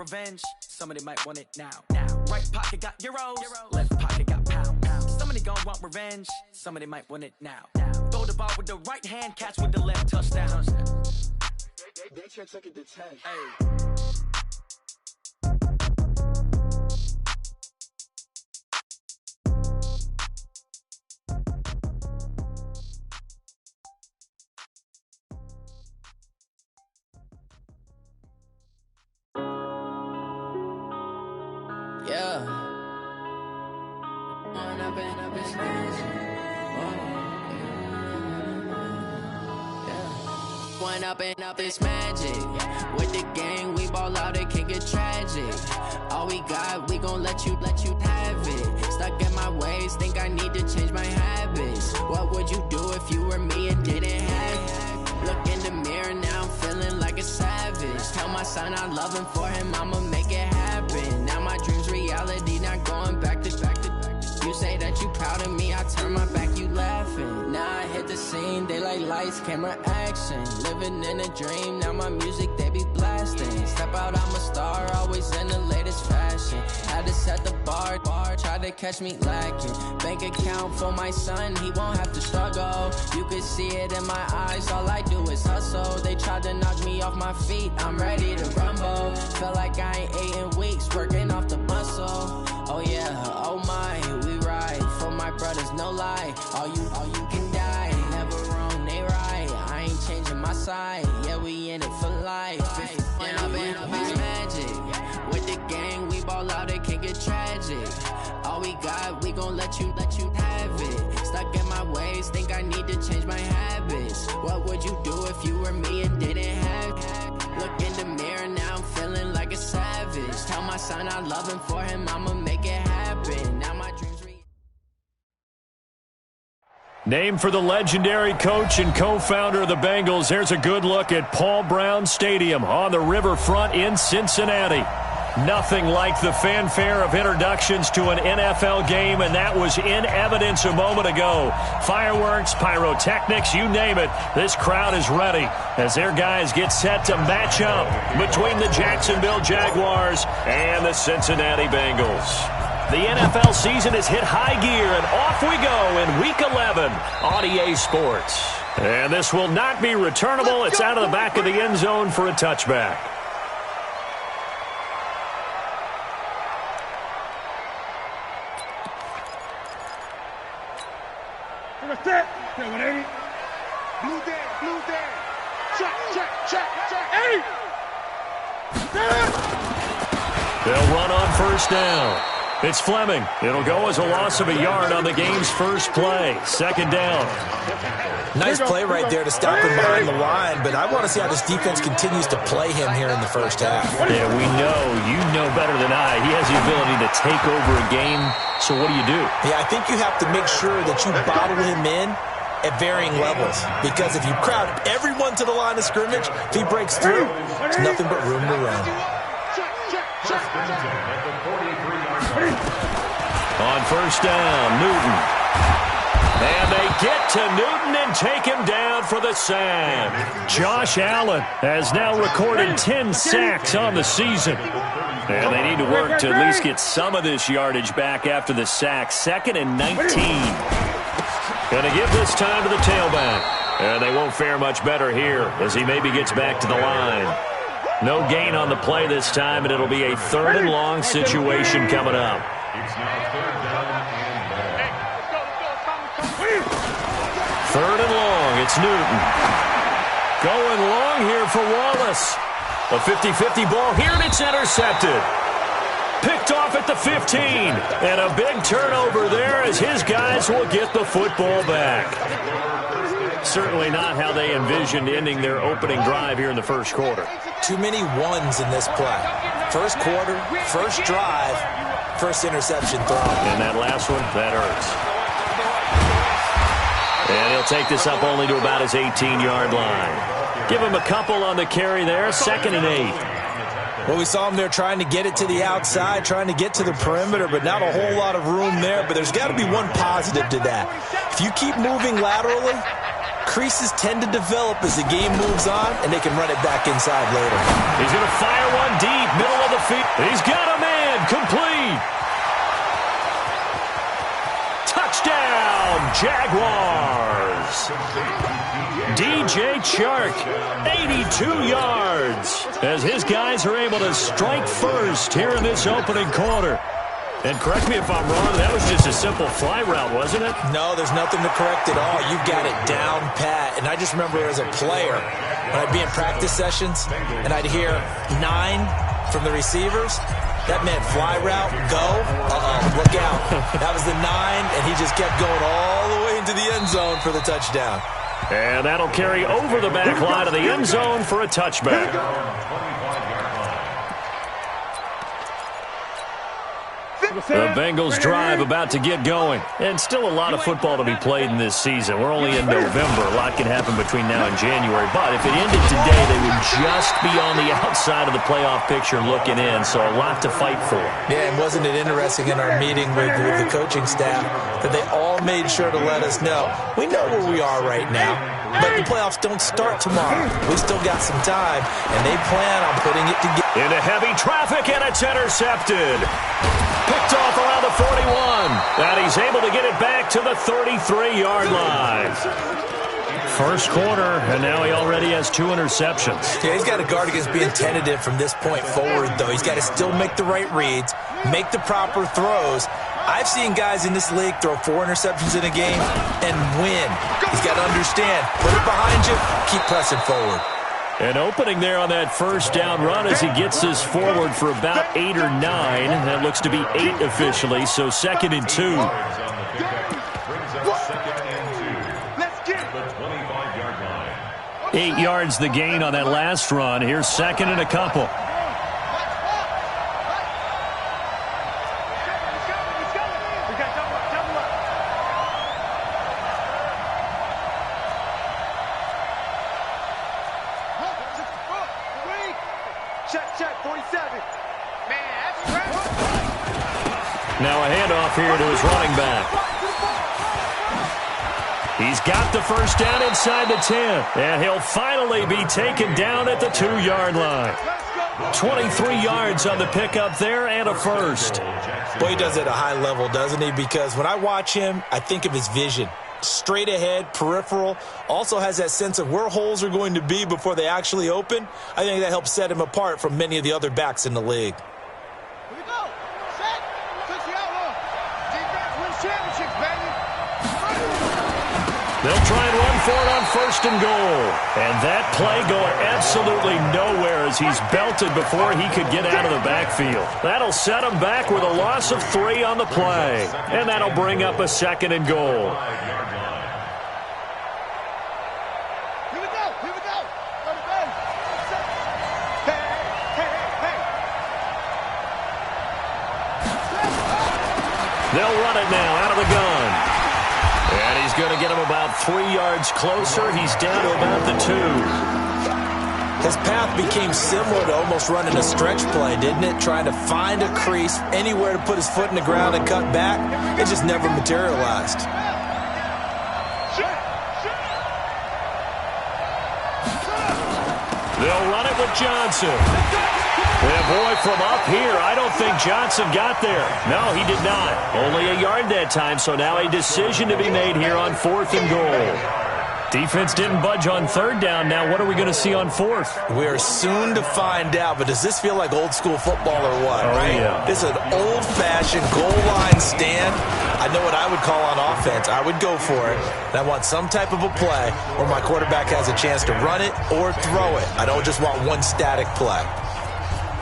revenge, somebody might want it now. Right pocket got euros, left pocket got pounds. Somebody gon' want revenge, somebody might want it now. Throw the ball with the right hand, catch with the left, touchdown. They took it to 10. Hey. Up this magic. With the gang, we ball out, it can get tragic. All we got, we gon' let you have it. Stuck in my ways, think I need to change my habits. What would you do if you were me and didn't have it? Look in the mirror, now I'm feeling like a savage. Tell my son I love him, for him I'ma make it happen. Now my dream's reality, not going back to. You say that you proud of me, I turn my back, you laughing. Now I hit the scene, they like lights, camera, action. Living in a dream, now my music, they be blasting. Step out, I'm a star, always in the latest fashion. Had to set the bar, try to catch me lacking. Bank account for my son, he won't have to struggle. You can see it in my eyes, all I do is hustle. They tried to knock me off my feet, I'm ready to rumble. Felt like I ain't ate in weeks, working off the muscle. Oh yeah, oh my, we ride for my brothers, no lie. All you can die, never wrong, they right. I ain't changing my side, yeah, we in it for life. When up is magic. With the gang, we ball out, it can get tragic. All we got, we gon' let you have it. Stuck in my ways, think I need to change my habits. What would you do if you were me and didn't have it? Look in the mirror, now I'm feeling like a savage. Tell my son I love him, for him I'ma make it happen. Now my dreams Named for the legendary coach and co-founder of the Bengals, here's a good look at Paul Brown Stadium on the riverfront in Cincinnati. Nothing like the fanfare of introductions to an NFL game, and that was in evidence a moment ago. Fireworks, pyrotechnics, you name it. This crowd is ready as their guys get set to match up between the Jacksonville Jaguars and the Cincinnati Bengals. The NFL season has hit high gear, and off we go in Week 11 on EA Sports. And this will not be returnable. It's out of the back of the end zone for a touchback. They'll run on first down. It's Fleming. It'll go as a loss of a yard on the game's first play. Second down. Nice play right there to stop him behind the line, but I want to see how this defense continues to play him here in the first half. Yeah, we know. You know better than I. He has the ability to take over a game, so what do? Yeah, I think you have to make sure that you bottle him in at varying levels, because if you crowd everyone to the line of scrimmage, if he breaks through, there's nothing but room to run. On first down, Newton. And they get to Newton and take him down for the sack. Josh Allen has now recorded 10 sacks on the season. And they need to work to at least get some of this yardage back after the sack. 2nd and 19. Going to give this time to the tailback. And they won't fare much better here as he maybe gets back to the line. No gain on the play this time, and it'll be a 3rd and long situation coming up. Third and long, it's Newton. Going long here for Wallace. A 50-50 ball here, and it's intercepted. Picked off at the 15. And a big turnover there as his guys will get the football back. Certainly not how they envisioned ending their opening drive here in the first quarter. Too many ones in this play. First quarter, first drive, first interception thrown. And that last one, that hurts. And he'll take this up only to about his 18-yard line. Give him a couple on the carry there, 2nd and 8. Well, we saw him there trying to get it to the outside, trying to get to the perimeter, but not a whole lot of room there. But there's got to be one positive to that. If you keep moving laterally, creases tend to develop as the game moves on, and they can run it back inside later. He's going to fire one deep, middle of the field. He's got a man. Complete. Touchdown, Jaguars. DJ Chark, 82 yards, as his guys are able to strike first here in this opening quarter. And correct me if I'm wrong, that was just a simple fly route, wasn't it? No, there's nothing to correct at all. You've got it down pat. And I just remember as a player, when I'd be in practice sessions and I'd hear 9 from the receivers, that meant fly route, go, look out. That was the 9, and he just kept going all the way into the end zone for the touchdown. And that'll carry over the back line of the end zone for a touchback. The Bengals drive about to get going. And still a lot of football to be played in this season. We're only in November. A lot can happen between now and January. But if it ended today, they would just be on the outside of the playoff picture looking in. So a lot to fight for. Yeah, and wasn't it interesting in our meeting with the coaching staff that they all made sure to let us know, we know where we are right now, but the playoffs don't start tomorrow. We still got some time, and they plan on putting it together. Into heavy traffic, and it's intercepted. Picked off around the 41. And he's able to get it back to the 33-yard line. First quarter, and now he already has 2 interceptions. Yeah, he's got to guard against being tentative from this point forward, though. He's got to still make the right reads, make the proper throws. I've seen guys in this league throw 4 interceptions in a game and win. He's got to understand, put it behind you, keep pressing forward. An opening there on that first down run as he gets this forward for about 8 or 9. That looks to be 8 officially, so 2nd and 2. 8 yards the gain on that last run. Here's 2nd and a couple. Now a handoff here to his running back. He's got the first down inside the 10. And he'll finally be taken down at the 2-yard line. 23 yards on the pickup there and a first. Boy, he does it at a high level, doesn't he? Because when I watch him, I think of his vision. Straight ahead, peripheral. Also has that sense of where holes are going to be before they actually open. I think that helps set him apart from many of the other backs in the league. They'll try and run for it on 1st and goal. And that play going absolutely nowhere as he's belted before he could get out of the backfield. That'll set him back with a loss of 3 on the play. And that'll bring up a 2nd and goal. They'll run it now out of the gun. And he's going to get him about 3 yards closer. He's down to about the 2. His path became similar to almost running a stretch play, didn't it? Trying to find a crease, anywhere to put his foot in the ground and cut back. It just never materialized. They'll run it with Johnson. And boy, from up here, I don't think Johnson got there. No, he did not. Only a yard that time, so now a decision to be made here on 4th and goal. Defense didn't budge on 3rd down. Now what are we going to see on 4th? We are soon to find out, but does this feel like old school football or what, right? Yeah. This is an old-fashioned goal line stand. I know what I would call on offense. I would go for it, and I want some type of a play where my quarterback has a chance to run it or throw it. I don't just want one static play.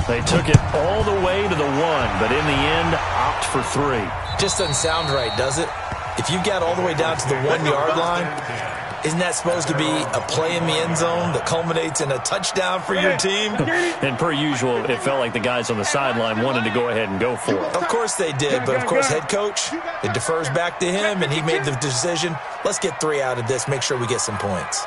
They took it all the way to the 1, but in the end, opt for 3. Just doesn't sound right, does it? If you got all the way down to the 1-yard line, isn't that supposed to be a play in the end zone that culminates in a touchdown for your team? And per usual, it felt like the guys on the sideline wanted to go ahead and go for it. Of course they did, but of course head coach, it defers back to him, and he made the decision, let's get 3 out of this, make sure we get some points.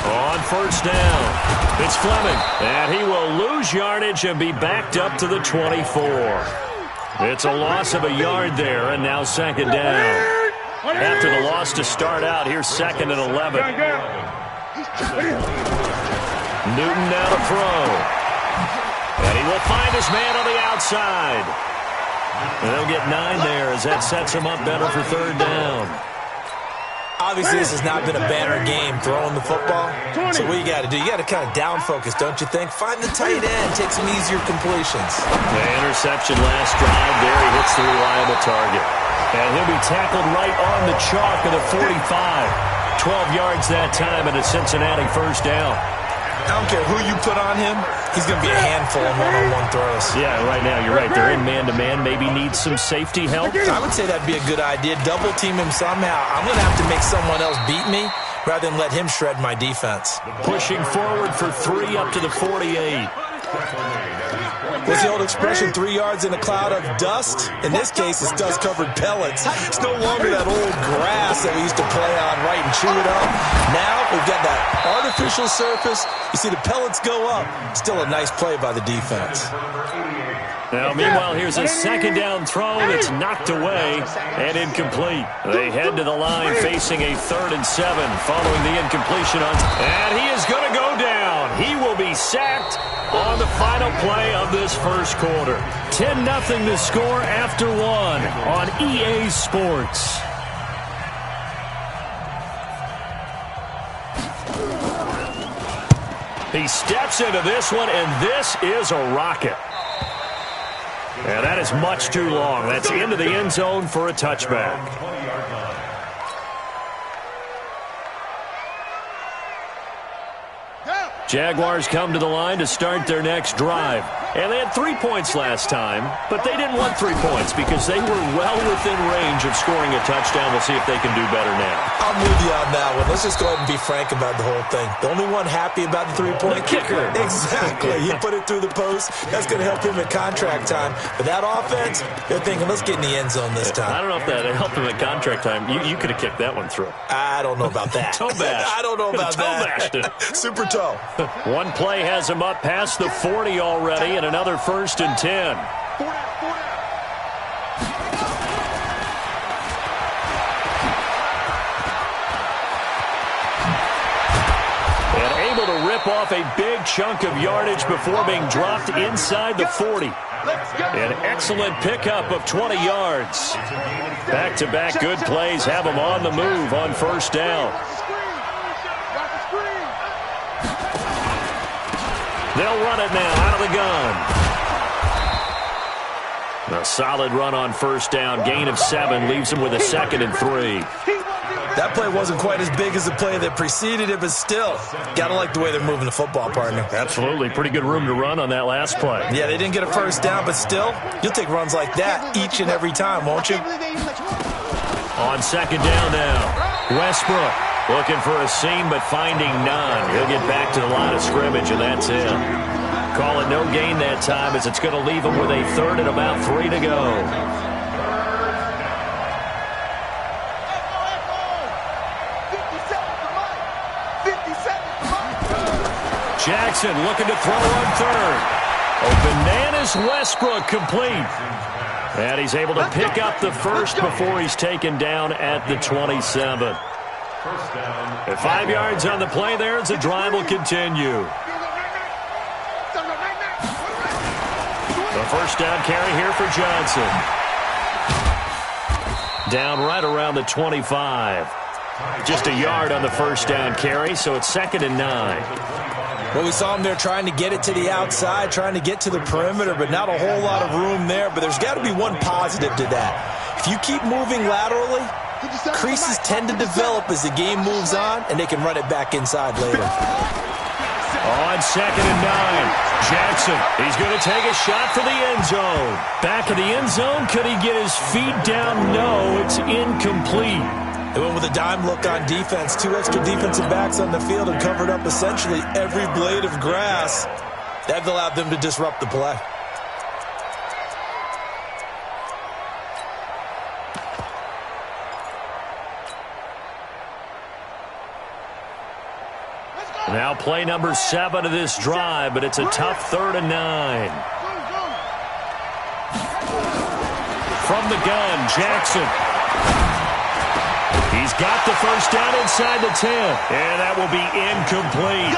On 1st down, it's Fleming, and he will lose yardage and be backed up to the 24. It's a loss of a yard there, and now 2nd down. After the loss to start out, here's 2nd and 11. Newton now to throw. And he will find his man on the outside. And they'll get 9 there as that sets him up better for third down. Obviously, this has not been a banner game throwing the football. So what you got to do, you got to kind of down focus, don't you think? Find the tight end, take some easier completions. The interception last drive there. He hits the reliable target. And he'll be tackled right on the chalk of the 45. 12 yards that time and a Cincinnati first down. I don't care who you put on him, he's going to be a handful of one-on-one throws. Yeah, right now, you're right. They're in man-to-man. Maybe needs some safety help. I would say that'd be a good idea. Double team him somehow. I'm going to have to make someone else beat me rather than let him shred my defense. Pushing forward for 3 up to the 48. What's the old expression, 3 yards in a cloud of dust? In this case, it's dust-covered pellets. It's no longer that old grass that we used to play on, right, and chew it up. Now we've got that artificial surface. You see the pellets go up. Still a nice play by the defense. Now, meanwhile, here's a second down throw that's knocked away and incomplete. They head to the line facing a 3rd and 7 following the incompletion. And he is going to go down. He will be sacked on the final play of this first quarter. 10-0 the score after 1 on EA Sports. He steps into this one, and this is a rocket. And that is much too long. That's into the end zone for a touchback. Jaguars come to the line to start their next drive. And they had 3 points last time, but they didn't want 3 points because they were well within range of scoring a touchdown. We'll see if they can do better now. I'm with you on that one. Let's just go ahead and be frank about the whole thing. The only one happy about the 3-point kicker. Exactly. He put it through the post. That's going to help him at contract time. But that offense, they're thinking, let's get in the end zone this time. I don't know if that helped him at contract time. You could have kicked that one through. I don't know about that. Toe bash. I don't know about that. Toe bashed it. Super toe. One play has him up past the 40 already, and another 1st and 10. And able to rip off a big chunk of yardage before being dropped inside the 40. An excellent pickup of 20 yards. Back-to-back good plays have him on the move on first down. They'll run it now out of the gun. A solid run on first down. Gain of 7 leaves him with a 2nd and 3. That play wasn't quite as big as the play that preceded it, but still, got to like the way they're moving the football, partner. Absolutely. Pretty good room to run on that last play. Yeah, they didn't get a first down, but still, you'll take runs like that each and every time, won't you? On second down now, Westbrook looking for a seam, but finding none. He'll get back to the line of scrimmage, and that's it. Call it no gain that time, as it's going to leave him with a 3rd and about 3 to go. Jackson looking to throw on 3rd. Oh, bananas Westbrook complete. And he's able to pick up the 1st before he's taken down at the 27. At 5 yards on the play there as the drive will continue. The first down carry here for Johnson. Down right around the 25. Just a yard on the first down carry, so it's 2nd and 9. Well, we saw him there trying to get it to the outside, trying to get to the perimeter, but not a whole lot of room there. But there's got to be one positive to that. If you keep moving laterally, creases tend to develop as the game moves on, and they can run it back inside later. On 2nd and 9, Jackson, he's going to take a shot for the end zone. Back of the end zone, could he get his feet down? No, it's incomplete. They went with a dime look on defense. 2 extra defensive backs on the field and covered up essentially every blade of grass. That allowed them to disrupt the play. Now play number 7 of this drive, but it's a tough 3rd and 9. From the gun, Jackson. He's got the first down inside the 10, and that will be incomplete.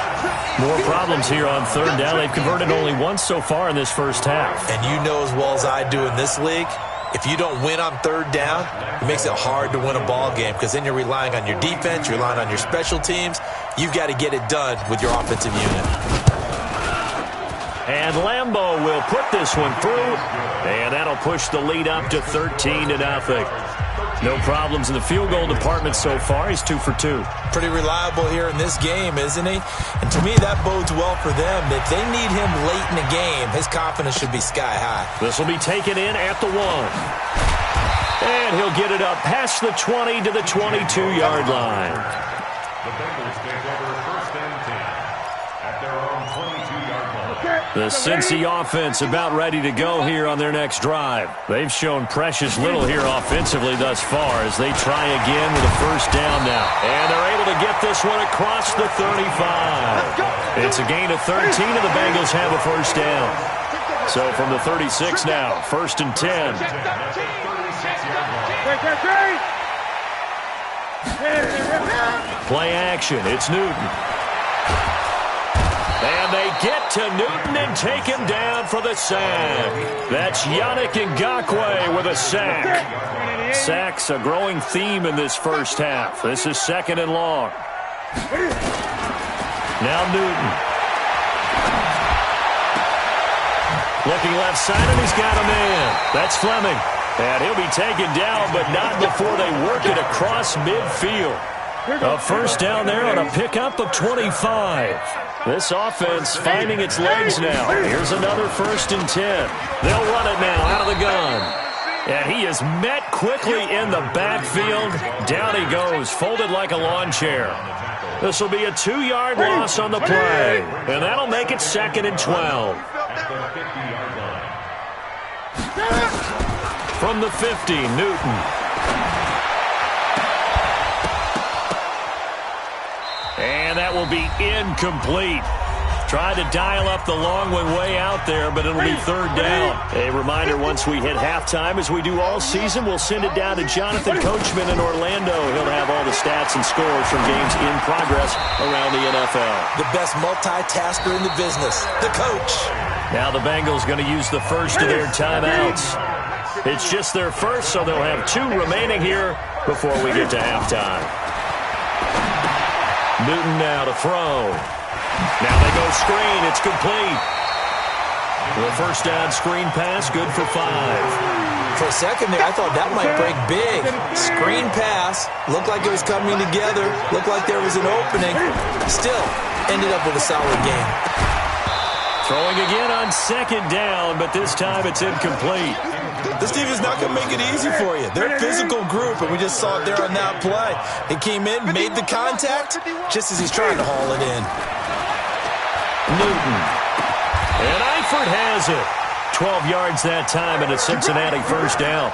More problems here on third down. They've converted only once so far in this first half. And you know as well as I do in this league, if you don't win on third down, it makes it hard to win a ball game because then you're relying on your defense, you're relying on your special teams. You've got to get it done with your offensive unit. And Lambeau will put this one through, and that'll push the lead up to 13-0. No problems in the field goal department so far. He's 2 for 2. Pretty reliable here in this game, isn't he? And to me, that bodes well for them. If they need him late in the game, his confidence should be sky high. This will be taken in at the 1. And he'll get it up past the 20 to the 22-yard line. The Bengals take over first and 10 at their own 22-yard line. The Cincy offense about ready to go here on their next drive. They've shown precious little here offensively thus far as they try again with a first down now. And they're able to get this one across the 35. It's a gain of 13, and the Bengals have a first down. So from the 36 now, first and 10. Play action. It's Newton. And they get to Newton and take him down for the sack. That's Yannick Ngakoue with a sack. Sacks a growing theme in this first half. This is second and long. Now Newton. Looking left side, and he's got a man. That's Fleming. And he'll be taken down, but not before they work it across midfield. A first down there on a pickup of 25. This offense finding its legs now. Here's another first and 10. They'll run it now out of the gun. And he is met quickly in the backfield. Down he goes, folded like a lawn chair. This will be a 2-yard loss on the play. And that'll make it second and 12. From the 50, Newton. And that will be incomplete. Tried to dial up the long one way out there, but it'll be third down. A reminder, once we hit halftime, as we do all season, we'll send it down to Jonathan Coachman in Orlando. He'll have all the stats and scores from games in progress around the NFL. The best multitasker in the business, the coach. Now the Bengals going to use the first of their timeouts. It's just their first, so they'll have 2 remaining here before we get to halftime. Newton now to throw. Now they go screen. It's complete. The first down screen pass, good for 5. For a second there, I thought that might break big. Screen pass. Looked like it was coming together. Looked like there was an opening. Still, ended up with a solid game. Throwing again on second down, but this time it's incomplete. This team is not going to make it easy for you. They're a physical group, and we just saw it there on that play. He came in, made the contact, just as he's trying to haul it in. Newton. And Eifert has it. 12 yards that time, and a Cincinnati first down.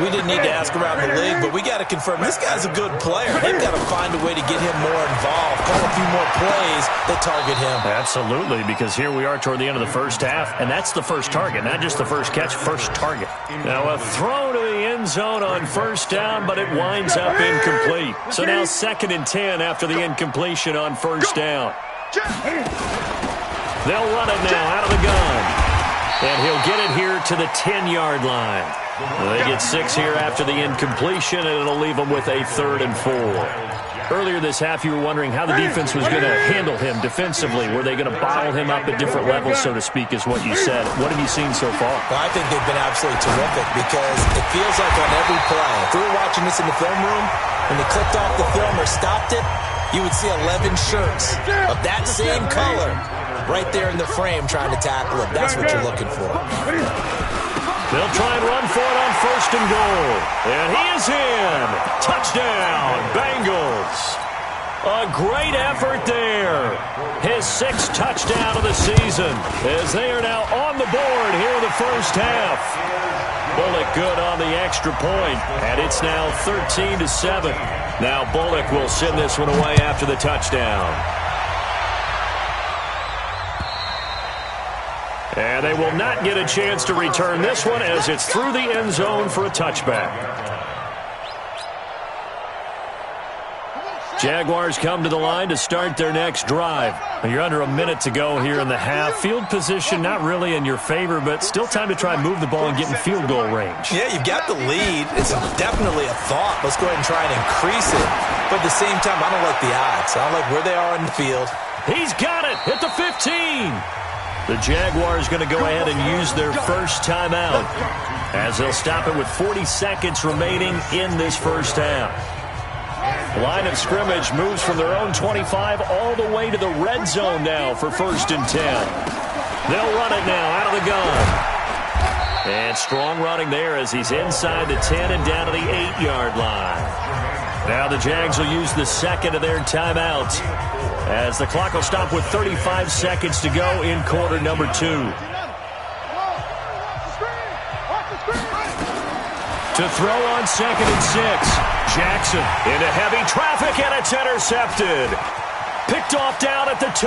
We didn't need to ask around the league, but we got to confirm this guy's a good player. They've got to find a way to get him more involved, call a few more plays that target him. Absolutely, because here we are toward the end of the first half, and that's the first target, not just the first catch, first target. Now a throw to the end zone on first down, but it winds up incomplete. So now second and 10 after the incompletion on first down. They'll run it now out of the gun. And he'll get it here to the 10-yard line. They get 6 here after the incompletion, and it'll leave them with a 3rd and 4. Earlier this half, you were wondering how the defense was going to handle him defensively. Were they going to bottle him up at different levels, so to speak, is what you said. What have you seen so far? Well, I think they've been absolutely terrific because it feels like on every play, if we were watching this in the film room, when they clicked off the film or stopped it, you would see 11 shirts of that same color right there in the frame trying to tackle it. That's what you're looking for. They'll try and run for it on first and goal. And he is in. Touchdown, Bengals. A great effort there. His 6th touchdown of the season as they are now on the board here in the first half. Bullock good on the extra point, and it's now 13-7. Now Bullock will send this one away after the touchdown. And they will not get a chance to return this one as it's through the end zone for a touchback. Jaguars come to the line to start their next drive. You're under a minute to go here in the half. Field position not really in your favor, but still time to try and move the ball and get in field goal range. Yeah, you've got the lead. It's definitely a thought. Let's go ahead and try and increase it. But at the same time, I don't like the odds. I don't like where they are on the field. He's got it at the 15. The Jaguars going to go ahead and use their first timeout as they'll stop it with 40 seconds remaining in this first half. Line of scrimmage moves from their own 25 all the way to the red zone now for 1st and 10. They'll run it now out of the gun. And strong running there as he's inside the 10 and down to the 8-yard line. Now the Jags will use the second of their timeouts as the clock will stop with 35 seconds to go in quarter number 2. To throw on 2nd and 6. Jackson into heavy traffic, and it's intercepted. Picked off down at the 2.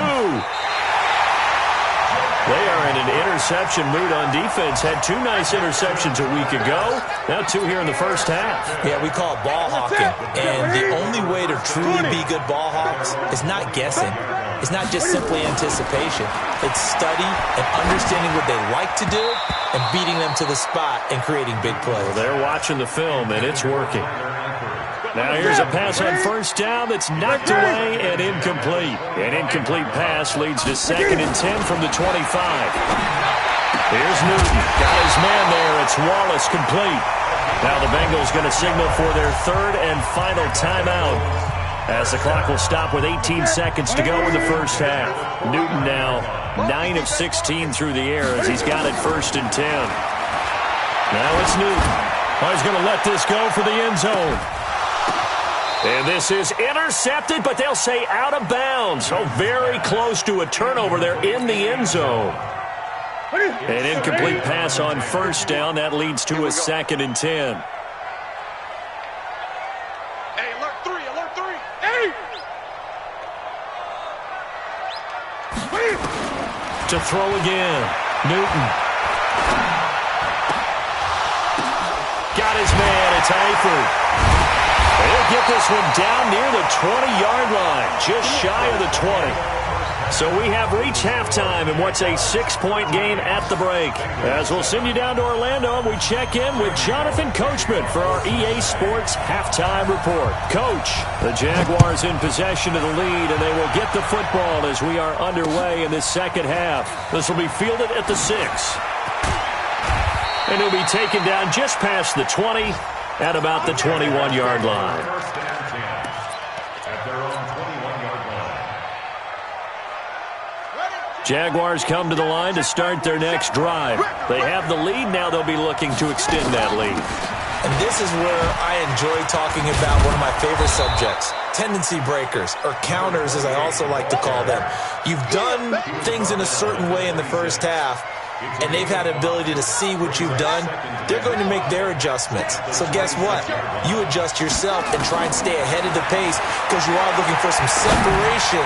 They are in an interception mood on defense. Had 2 nice interceptions a week ago. Now 2 here in the first half. Yeah, we call it ball hawking. And the only way to truly be good ball hawks is not guessing. It's not just simply anticipation. It's study and understanding what they like to do and beating them to the spot and creating big plays. Well, they're watching the film, and it's working. Now here's a pass on 1st down that's knocked away and incomplete. An incomplete pass leads to 2nd and 10 from the 25. Here's Newton. Got his man there. It's Wallace complete. Now the Bengals going to signal for their 3rd and final timeout as the clock will stop with 18 seconds to go in the first half. Newton now 9 of 16 through the air as he's got it 1st and 10. Now it's Newton. Oh, he's going to let this go for the end zone. And this is intercepted, but they'll say out of bounds. So very close to a turnover there in the end zone. An incomplete pass on 1st down. That leads to a 2nd and 10. Hey, alert 3, alert 3. Hey! To throw again. Newton. Got his man. It's Eifert. They'll get this one down near the 20-yard line, just shy of the 20. So we have reached halftime in what's a 6-point game at the break. As we'll send you down to Orlando, and we check in with Jonathan Coachman for our EA Sports Halftime Report. Coach, the Jaguars in possession of the lead, and they will get the football as we are underway in this second half. This will be fielded at the 6. And it'll be taken down just past the 20. At about the 21-yard line. At their own 21-yard line. Jaguars come to the line to start their next drive. They have the lead. Now they'll be looking to extend that lead. And this is where I enjoy talking about one of my favorite subjects, tendency breakers, or counters as I also like to call them. You've done things in a certain way in the first half, and they've had an ability to see what you've done. They're going to make their adjustments. So guess what? You adjust yourself and try and stay ahead of the pace because you are looking for some separation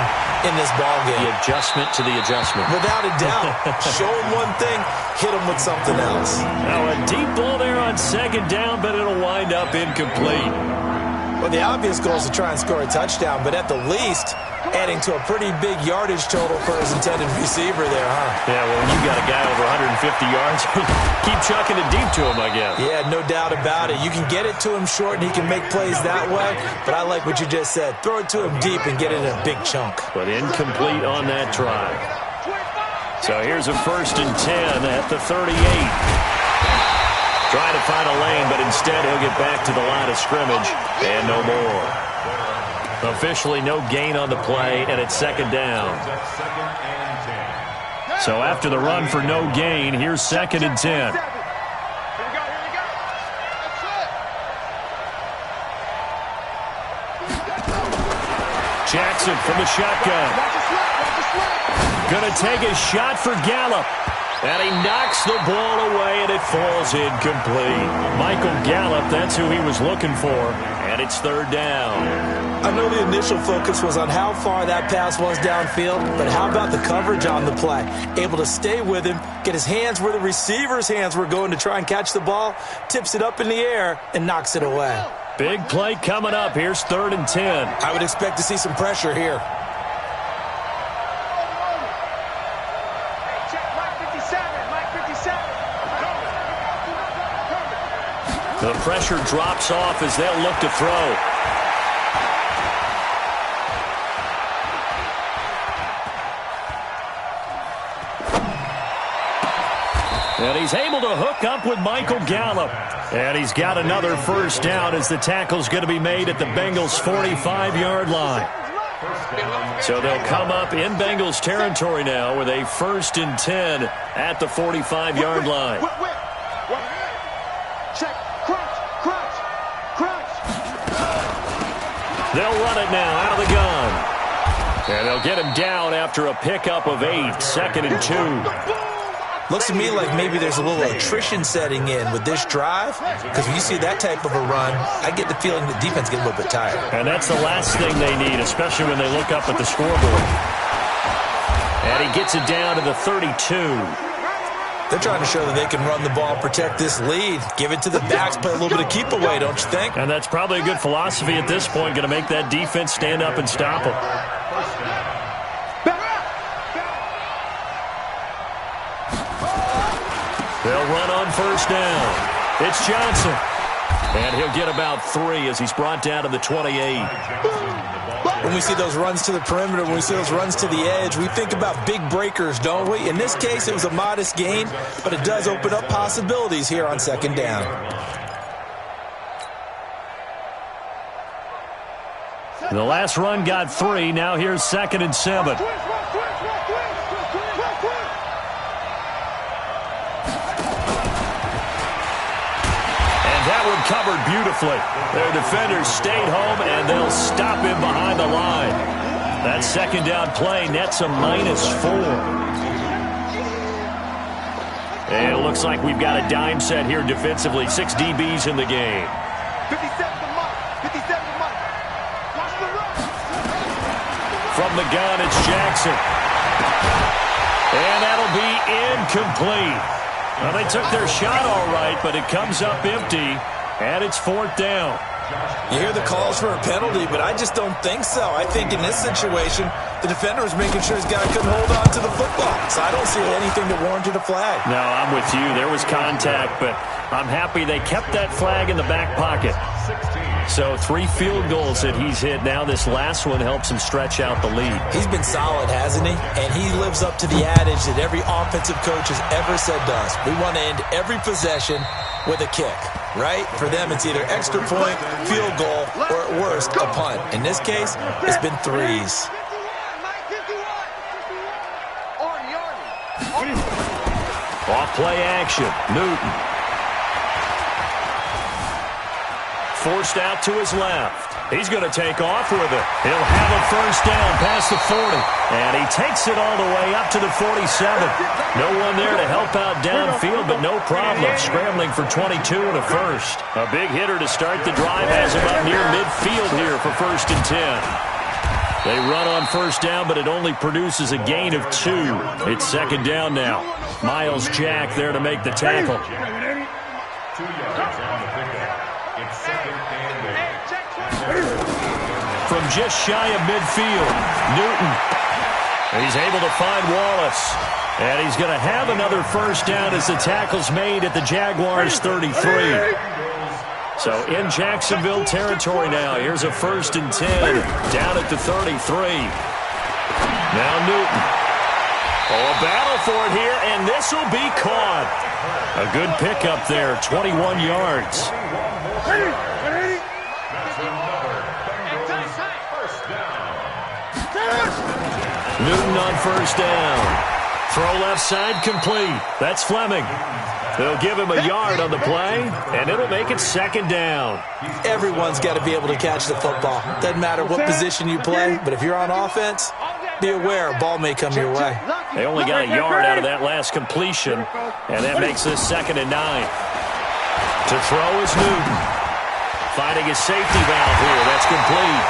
in this ballgame. The adjustment to the adjustment. Without a doubt. Show them one thing, hit them with something else. Now a deep ball there on 2nd down, but it'll wind up incomplete. Well, the obvious goal is to try and score a touchdown, but at the least, adding to a pretty big yardage total for his intended receiver there, huh? Yeah, well, when you got a guy over 150 yards, keep chucking it deep to him, I guess. Yeah, no doubt about it. You can get it to him short, and he can make plays that way, but I like what you just said. Throw it to him deep and get it in a big chunk. But incomplete on that try. So here's a 1st and 10 at the 38. Trying to find a lane, but instead he'll get back to the line of scrimmage and no more. Officially no gain on the play, and it's 2nd down. So after the run for no gain, here's 2nd and 10. Jackson from the shotgun. Gonna take a shot for Gallup. And he knocks the ball away, and it falls incomplete. Michael Gallup, that's who he was looking for. And it's 3rd down. I know the initial focus was on how far that pass was downfield, but how about the coverage on the play? Able to stay with him, get his hands where the receiver's hands were going to try and catch the ball, tips it up in the air, and knocks it away. Big play coming up. Here's 3rd and 10. I would expect to see some pressure here. The pressure drops off as they'll look to throw. And he's able to hook up with Michael Gallup. And he's got another first down as the tackle's going to be made at the Bengals' 45-yard line. So they'll come up in Bengals territory now with a 1st and 10 at the 45-yard line. They'll run it now out of the gun. And they'll get him down after a pickup of 8, 2nd and 2. Looks to me like maybe there's a little attrition setting in with this drive, because when you see that type of a run, I get the feeling the defense gets a little bit tired. And that's the last thing they need, especially when they look up at the scoreboard. And he gets it down to the 32. They're trying to show that they can run the ball, protect this lead, give it to the backs, play a little bit of keep away, don't you think? And that's probably a good philosophy at this point, going to make that defense stand up and stop them. They'll run on first down. It's Johnson. And he'll get about 3 as he's brought down to the 28. When we see those runs to the perimeter, when we see those runs to the edge, we think about big breakers, don't we? In this case, it was a modest gain, but it does open up possibilities here on 2nd down. The last run got 3. Now here's 2nd and 7. That one covered beautifully. Their defenders stayed home, and they'll stop him behind the line. That 2nd down play nets a -4. And it looks like we've got a dime set here defensively. 6 DBs in the game. 57 to Mike. 57 to Mike. Watch the run. From the gun, it's Jackson. And that'll be incomplete. Well, they took their shot all right, but it comes up empty, and it's 4th down. You hear the calls for a penalty, but I just don't think so. I think in this situation, the defender was making sure his guy couldn't hold on to the football. So I don't see anything that warranted a flag. No, I'm with you. There was contact, but I'm happy they kept that flag in the back pocket. So 3 field goals that he's hit. Now this last one helps him stretch out the lead. He's been solid, hasn't he? And he lives up to the adage that every offensive coach has ever said to us. We want to end every possession with a kick, right? For them, it's either extra point, field goal, or at worst, a punt. In this case, it's been 3s. Off play action. Newton. Forced out to his left. He's going to take off with it. He'll have a first down past the 40. And he takes it all the way up to the 47. No one there to help out downfield, but no problem. Scrambling for 22 and a first. A big hitter to start the drive has him up near midfield here for 1st and 10. They run on first down, but it only produces a gain of 2. It's 2nd down now. Miles Jack there to make the tackle. 2 yards on the pickup. It's 2nd and 8. From just shy of midfield, Newton. He's able to find Wallace. And he's going to have another first down as the tackle's made at the Jaguars' 33. So in Jacksonville territory now. Here's a 1st and 10 down at the 33. Now Newton. Oh, a battle for it here, and this will be caught. A good pickup there, 21 yards. Newton on first down. Throw left side complete. That's Fleming. They'll give him a yard on the play, and it'll make it 2nd down. Everyone's got to be able to catch the football. Doesn't matter what position you play, but if you're on offense, be aware a ball may come your way. They only got a yard out of that last completion, and that makes this 2nd and 9. To throw is Newton. Finding his safety valve here. That's complete.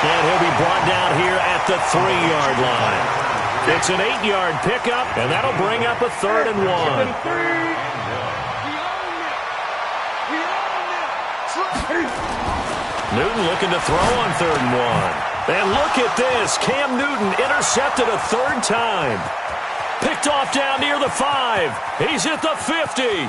And he'll be brought down here at the 3-yard line. It's an 8-yard pickup, and that'll bring up a 3rd and 1. Newton looking to throw on 3rd and 1. And look at this. Cam Newton intercepted a 3rd time. Picked off down near the 5. He's at the 50.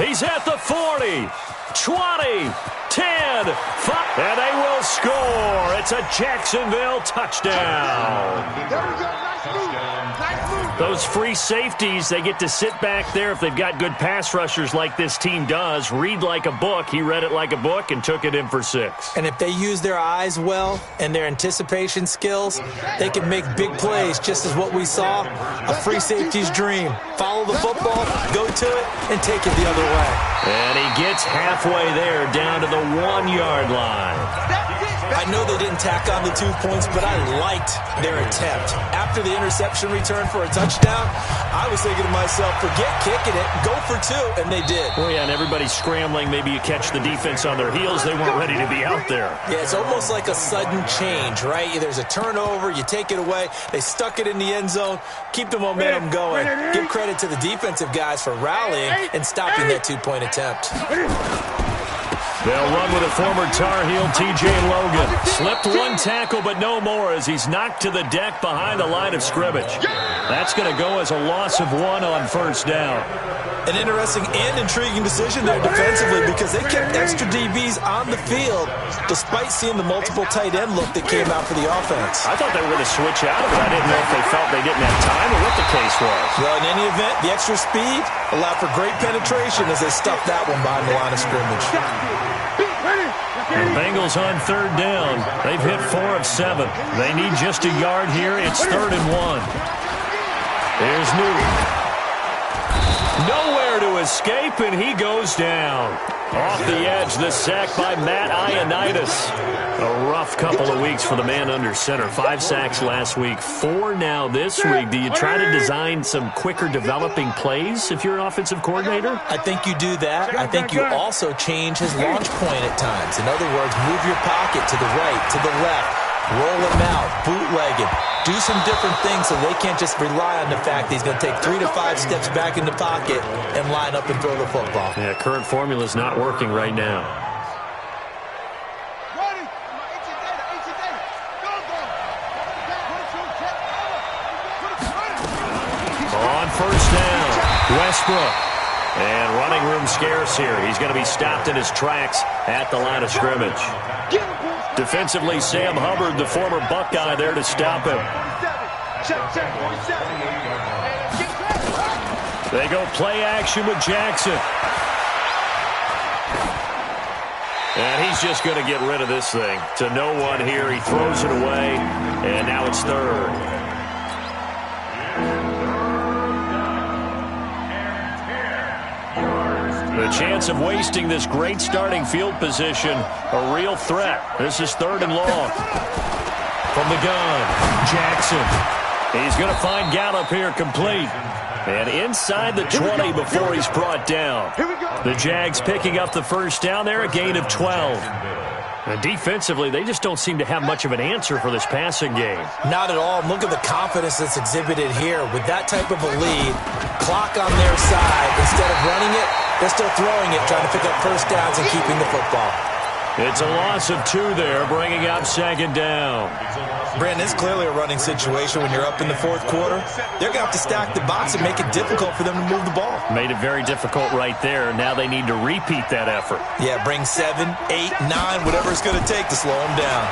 He's at the 40. 20. 10. 5. And they will score. It's a Jacksonville touchdown. There we go. Nice move. Nice move. Those free safeties, they get to sit back there if they've got good pass rushers like this team does. Read like a book. He read it like a book and took it in for 6. And if they use their eyes well and their anticipation skills, they can make big plays, just as what we saw. A free safety's dream. Follow the football, go to it, and take it the other way. And he gets halfway there down to the 1-yard line. I know they didn't tack on the 2 points, but I liked their attempt. After the interception return for a touchdown, I was thinking to myself, forget kicking it, go for 2, and they did. Well, yeah, and everybody's scrambling. Maybe you catch the defense on their heels. They weren't ready to be out there. Yeah, it's almost like a sudden change, right? There's a turnover, you take it away, they stuck it in the end zone, keep the momentum going. Give credit to the defensive guys for rallying and stopping that 2-point attempt. They'll run with a former Tar Heel, T.J. Logan. Slipped 1 tackle, but no more as he's knocked to the deck behind the line of scrimmage. That's going to go as a loss of 1 on 1st down. An interesting and intriguing decision there defensively because they kept extra DBs on the field despite seeing the multiple tight end look that came out for the offense. I thought they were going to switch out of it. I didn't know if they felt they didn't have time or what the case was. Well, in any event, the extra speed allowed for great penetration as they stuffed that one behind the line of scrimmage. The Bengals on 3rd down. They've hit 4 of 7. They need just a yard here. It's 3rd and 1. Here's Newton. Nowhere to escape, and he goes down. Off the edge, the sack by Matt Ioannidis. A rough couple of weeks for the man under center. 5 sacks last week, 4 now this week. Do you try to design some quicker developing plays if you're an offensive coordinator? I think you do that. I think you also change his launch point at times. In other words, move your pocket to the right, to the left. Roll him out, bootleg him. Do some different things so they can't just rely on the fact that he's going to take 3 to 5 steps back in the pocket and line up and throw the football. Yeah, current formula is not working right now. On 1st down, Westbrook. And running room scarce here. He's going to be stopped in his tracks at the line of scrimmage. Defensively, Sam Hubbard, the former Buckeye, there to stop him. They go play action with Jackson. And he's just going to get rid of this thing. To no one here. He throws it away. And now it's 3rd. The chance of wasting this great starting field position, a real threat. This is 3rd and long. From the gun, Jackson. He's going to find Gallup here complete. And inside the 20 before he's brought down. The Jags picking up the 1st down there, a gain of 12. And defensively, they just don't seem to have much of an answer for this passing game. Not at all. Look at the confidence that's exhibited here. With that type of a lead, clock on their side, instead of running it, they're still throwing it, trying to pick up 1st downs and keeping the football. It's a loss of 2 there, bringing up 2nd down. Brandon, it's clearly a running situation when you're up in the 4th quarter. They're going to have to stack the box and make it difficult for them to move the ball. Made it very difficult right there. Now they need to repeat that effort. Yeah, bring 7, 8, 9, whatever it's going to take to slow them down.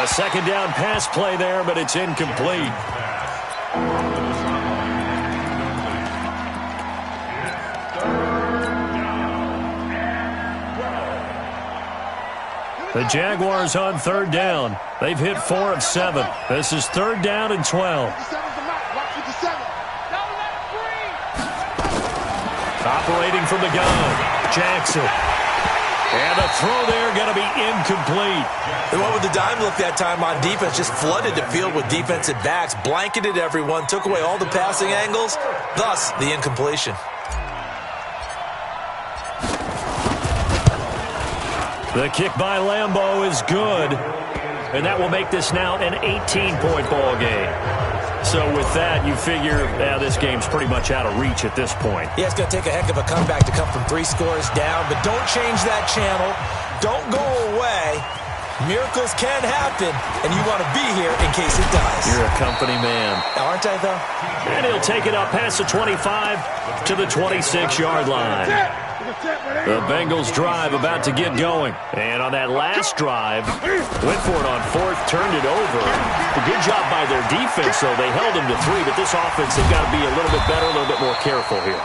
A 2nd down pass play there, but it's incomplete. The Jaguars on 3rd down. They've hit 4 of 7. This is 3rd down and 12. Operating from the gun, Jackson. And the throw there going to be incomplete. They went with the dime look that time on defense, just flooded the field with defensive backs, blanketed everyone, took away all the passing angles, thus the incompletion. The kick by Lambeau is good, and that will make this now an 18-point ball game. So with that, you figure this game's pretty much out of reach at this point. Yeah, it's going to take a heck of a comeback to come from 3 scores down, but don't change that channel. Don't go away. Miracles can happen, and you want to be here in case it does. You're a company man. Aren't I, though? And he'll take it up past the 25 to the 26-yard line. The Bengals drive about to get going. And on that last drive, went for it on 4th, turned it over. A good job by their defense, though. They held him to 3, but this offense, they've got to be a little bit better, a little bit more careful here.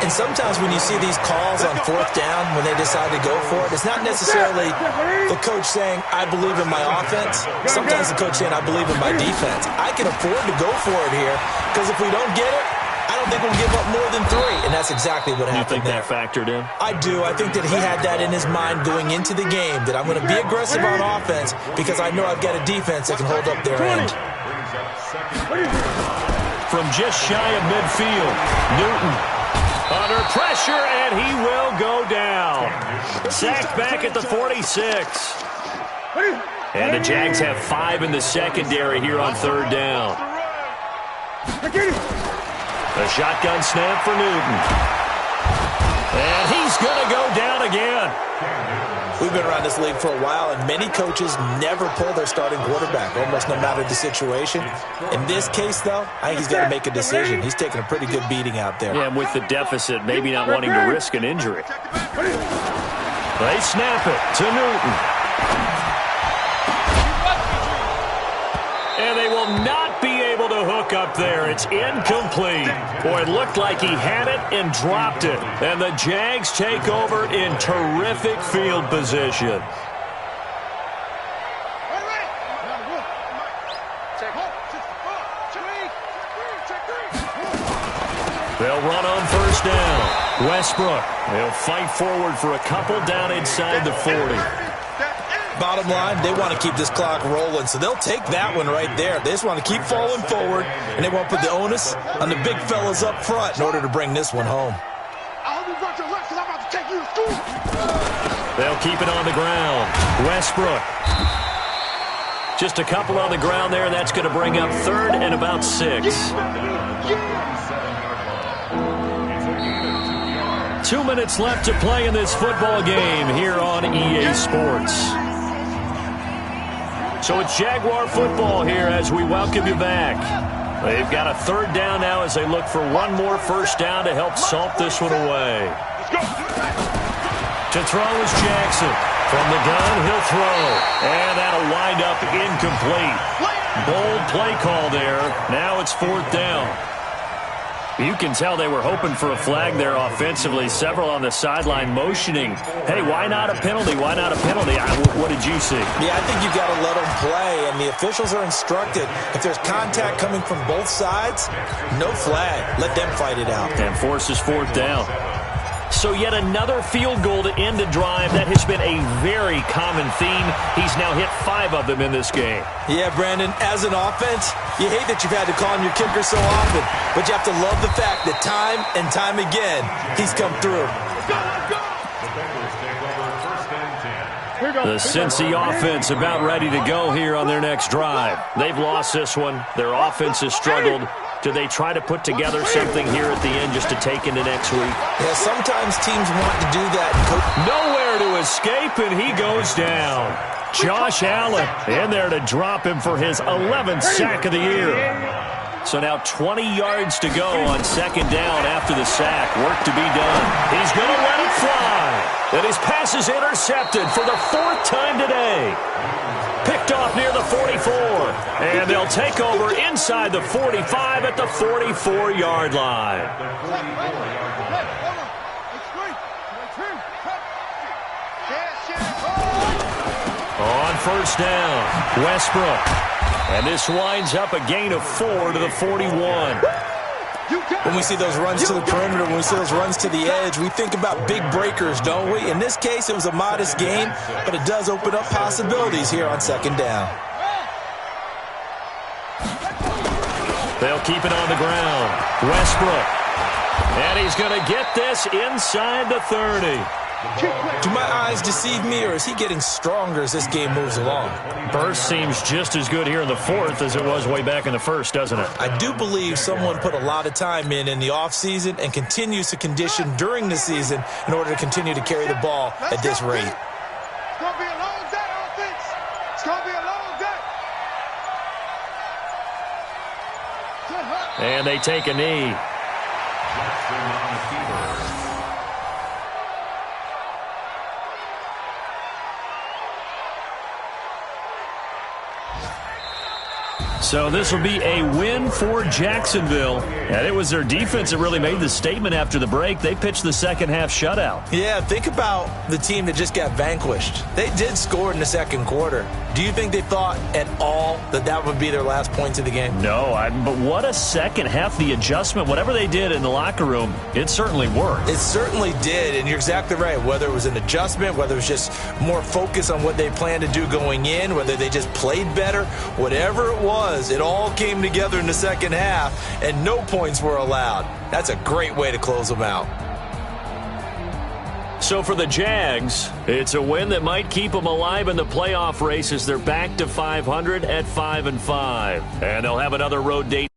And sometimes when you see these calls on 4th down, when they decide to go for it, it's not necessarily the coach saying, I believe in my offense. Sometimes the coach saying, I believe in my defense. I can afford to go for it here, because if we don't get it, I don't think we'll give up more than 3, and that's exactly what happened there. You think that factored in? I do. I think that he had that in his mind going into the game, that I'm going to be aggressive on offense because I know I've got a defense that can hold up their end. From just shy of midfield, Newton under pressure, and he will go down. Sacked back at the 46. And the Jags have 5 in the secondary here on 3rd down. A shotgun snap for Newton. And he's going to go down again. We've been around this league for a while, and many coaches never pull their starting quarterback, almost no matter the situation. In this case, though, I think he's got to make a decision. He's taking a pretty good beating out there. Yeah, and with the deficit, maybe not wanting to risk an injury. They snap it to Newton. And they will not be able to hook up there. It's incomplete. Boy, it looked like he had it and dropped it. And the Jags take over in terrific field position. They'll run on 1st down. Westbrook, they'll fight forward for a couple down inside the 40. Bottom line, they want to keep this clock rolling, so they'll take that one right there. They just want to keep falling forward, and they won't put the onus on the big fellas up front in order to bring this one home. They'll keep it on the ground. Westbrook. Just a couple on the ground there, and that's going to bring up 3rd and about 6. 2 minutes left to play in this football game here on EA Sports. So it's Jaguar football here as we welcome you back. They've got a 3rd down now as they look for one more 1st down to help salt this one away. To throw is Jackson. From the gun, he'll throw. And that'll wind up incomplete. Bold play call there. Now it's 4th down. You can tell they were hoping for a flag there offensively. Several on the sideline motioning. Hey, why not a penalty? Why not a penalty? What did you see? Yeah, I think you've got to let them play, and the officials are instructed. If there's contact coming from both sides, no flag. Let them fight it out. And forces 4th down. So yet another field goal to end a drive. That has been a very common theme. He's now hit 5 of them in this game. Yeah, Brandon, as an offense, you hate that you've had to call him your kicker so often, but you have to love the fact that time and time again, he's come through. The Cincy offense about ready to go here on their next drive. They've lost this one. Their offense has struggled. Do they try to put together something here at the end just to take into next week? Yeah, sometimes teams want to do that. Nowhere to escape, and he goes down. Josh Allen in there to drop him for his 11th sack of the year. So now 20 yards to go on 2nd down after the sack. Work to be done. He's going to let it fly. And his pass is intercepted for the 4th time today. Picked off near the 44. And they'll take over inside the 45 at the 44-yard line. On 1st down, Westbrook. And this winds up a gain of 4 to the 41. When we see those runs to the perimeter, when we see those runs to the edge, we think about big breakers, don't we? In this case, it was a modest gain, but it does open up possibilities here on 2nd down. They'll keep it on the ground. Westbrook. And he's going to get this inside the 30. Do my eyes deceive me, or is he getting stronger as this game moves along? Burst seems just as good here in the fourth as it was way back in the first, doesn't it? I do believe someone put a lot of time in the offseason and continues to condition during the season in order to continue to carry the ball at this rate. It's going to be a long day, offense. It's going to be a long day. And they take a knee. So this will be a win for Jacksonville. And it was their defense that really made the statement after the break. They pitched the second half shutout. Yeah, think about the team that just got vanquished. They did score in the second quarter. Do you think they thought at all that that would be their last points of the game? No, but what a second half. The adjustment, whatever they did in the locker room, it certainly worked. It certainly did, and you're exactly right. Whether it was an adjustment, whether it was just more focus on what they planned to do going in, whether they just played better, whatever it was, it all came together in the second half, and no points were allowed. That's a great way to close them out. So for the Jags, it's a win that might keep them alive in the playoff race as they're back to 500 at 5-5. And they'll have another road date